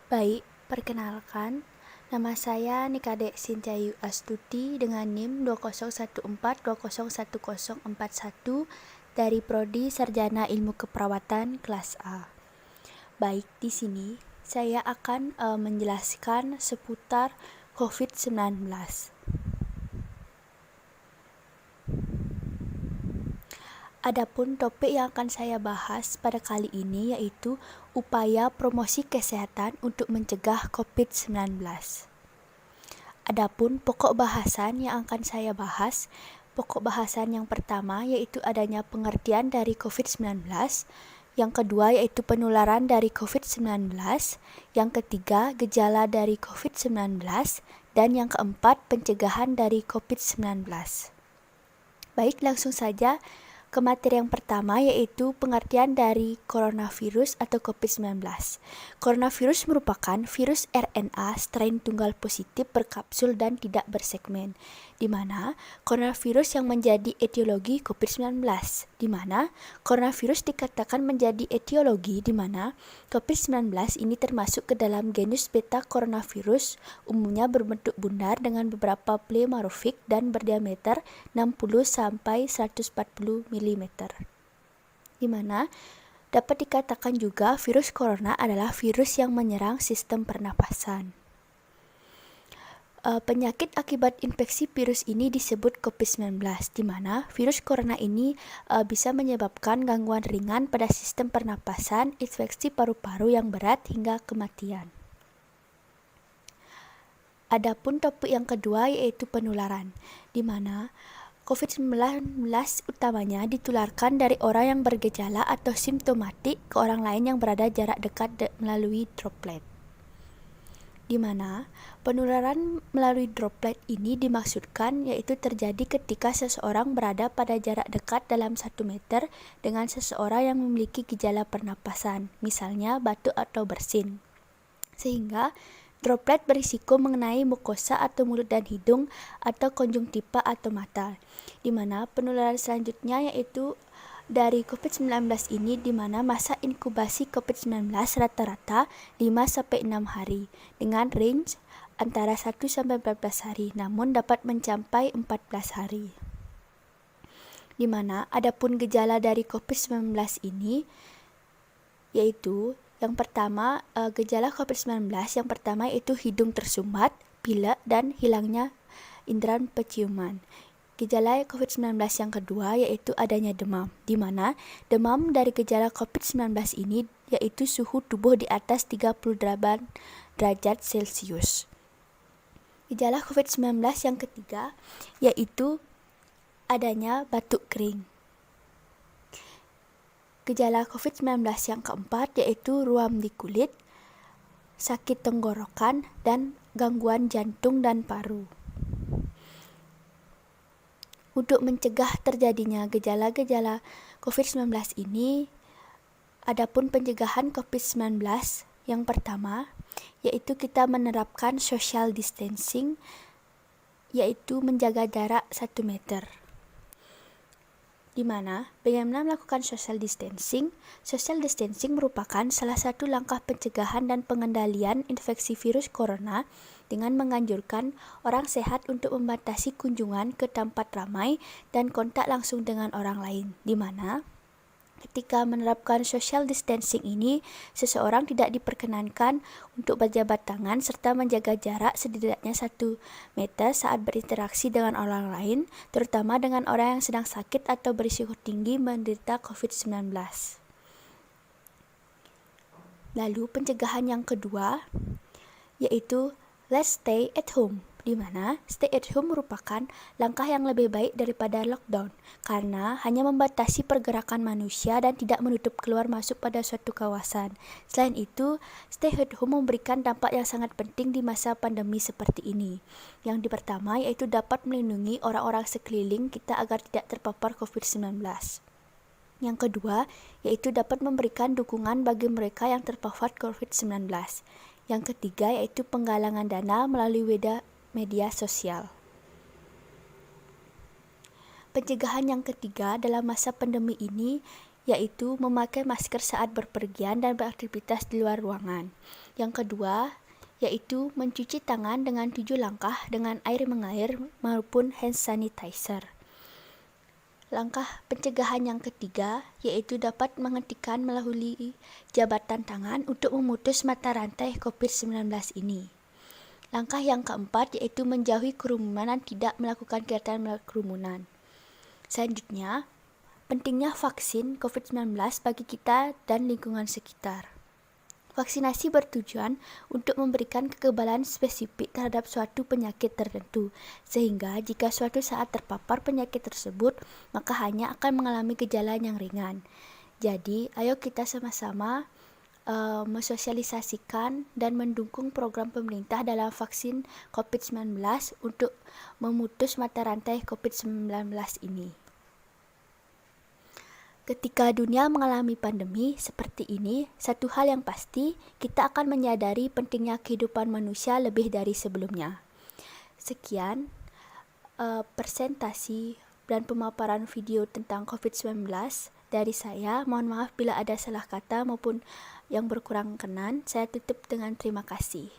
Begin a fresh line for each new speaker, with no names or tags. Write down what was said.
Baik, perkenalkan, nama saya Nikade Sincayu Astuti dengan NIM 2014201041 dari Prodi Sarjana Ilmu Keperawatan kelas A. Baik, di sini saya akan menjelaskan seputar COVID-19. Adapun topik yang akan saya bahas pada kali ini yaitu upaya promosi kesehatan untuk mencegah COVID-19. Adapun pokok bahasan yang akan saya bahas, pokok bahasan yang pertama yaitu adanya pengertian dari COVID-19, yang kedua yaitu penularan dari COVID-19, yang ketiga gejala dari COVID-19, dan yang keempat pencegahan dari COVID-19. Baik, langsung saja ke materi yang pertama yaitu pengertian dari coronavirus atau COVID-19. Coronavirus merupakan virus RNA strain tunggal positif berkapsul dan tidak bersegmen, di mana coronavirus yang menjadi etiologi COVID-19, di mana coronavirus dikatakan menjadi etiologi di mana COVID-19 ini termasuk ke dalam genus beta coronavirus, umumnya berbentuk bundar dengan beberapa pleomorfik dan berdiameter 60 sampai 140 mm. Di mana dapat dikatakan juga virus corona adalah virus yang menyerang sistem pernapasan. Penyakit akibat infeksi virus ini disebut COVID-19, di mana virus corona ini bisa menyebabkan gangguan ringan pada sistem pernapasan, infeksi paru-paru yang berat hingga kematian. Adapun topik yang kedua yaitu penularan, di mana COVID-19 utamanya ditularkan dari orang yang bergejala atau simptomatik ke orang lain yang berada jarak dekat melalui droplet. Di mana penularan melalui droplet ini dimaksudkan yaitu terjadi ketika seseorang berada pada jarak dekat dalam 1 meter dengan seseorang yang memiliki gejala pernapasan, misalnya batuk atau bersin. Sehingga droplet berisiko mengenai mukosa atau mulut dan hidung atau konjungtiva atau mata. Di mana penularan selanjutnya yaitu dari COVID-19 ini di mana masa inkubasi COVID-19 rata-rata 5-6 hari dengan range antara 1-14 hari, namun dapat mencapai 14 hari. Di mana adapun gejala dari COVID-19 ini yaitu yang pertama, gejala COVID-19 yang pertama yaitu hidung tersumbat, pilek, dan hilangnya indera penciuman. Gejala COVID-19 yang kedua yaitu adanya demam, di mana demam dari gejala COVID-19 ini yaitu suhu tubuh di atas 38 derajat Celcius. Gejala COVID-19 yang ketiga yaitu adanya batuk kering. Gejala COVID-19 yang keempat yaitu ruam di kulit, sakit tenggorokan, dan gangguan jantung dan paru. Untuk mencegah terjadinya gejala-gejala COVID-19 ini, adapun pencegahan COVID-19 yang pertama yaitu kita menerapkan social distancing, yaitu menjaga jarak 1 meter. Di mana bagaimana melakukan social distancing? Social distancing merupakan salah satu langkah pencegahan dan pengendalian infeksi virus corona dengan menganjurkan orang sehat untuk membatasi kunjungan ke tempat ramai dan kontak langsung dengan orang lain. Di mana ketika menerapkan social distancing ini, seseorang tidak diperkenankan untuk berjabat tangan serta menjaga jarak setidaknya 1 meter saat berinteraksi dengan orang lain, terutama dengan orang yang sedang sakit atau berisiko tinggi menderita COVID-19. Lalu pencegahan yang kedua yaitu let's stay at home, di mana stay at home merupakan langkah yang lebih baik daripada lockdown karena hanya membatasi pergerakan manusia dan tidak menutup keluar masuk pada suatu kawasan. Selain itu, stay at home memberikan dampak yang sangat penting di masa pandemi seperti ini. Yang pertama yaitu dapat melindungi orang-orang sekeliling kita agar tidak terpapar COVID-19. Yang kedua yaitu dapat memberikan dukungan bagi mereka yang terpapar COVID-19. Yang ketiga yaitu penggalangan dana melalui media sosial. Pencegahan yang ketiga dalam masa pandemi ini yaitu memakai masker saat berpergian dan beraktivitas di luar ruangan. Yang kedua, yaitu mencuci tangan dengan 7 langkah dengan air mengalir maupun hand sanitizer. Langkah pencegahan yang ketiga, yaitu dapat menghentikan melalui jabatan tangan untuk memutus mata rantai COVID-19 ini. Langkah yang keempat, yaitu menjauhi kerumunan dan tidak melakukan kegiatan kerumunan. Selanjutnya, pentingnya vaksin COVID-19 bagi kita dan lingkungan sekitar. Vaksinasi bertujuan untuk memberikan kekebalan spesifik terhadap suatu penyakit tertentu, sehingga jika suatu saat terpapar penyakit tersebut, maka hanya akan mengalami gejala yang ringan. Jadi, ayo kita sama-sama mensosialisasikan dan mendukung program pemerintah dalam vaksin COVID-19 untuk memutus mata rantai COVID-19 ini. Ketika dunia mengalami pandemi seperti ini, satu hal yang pasti, kita akan menyadari pentingnya kehidupan manusia lebih dari sebelumnya. Sekian presentasi dan pemaparan video tentang COVID-19 dari saya. Mohon maaf bila ada salah kata maupun yang berkurang kenan. Saya tutup dengan terima kasih.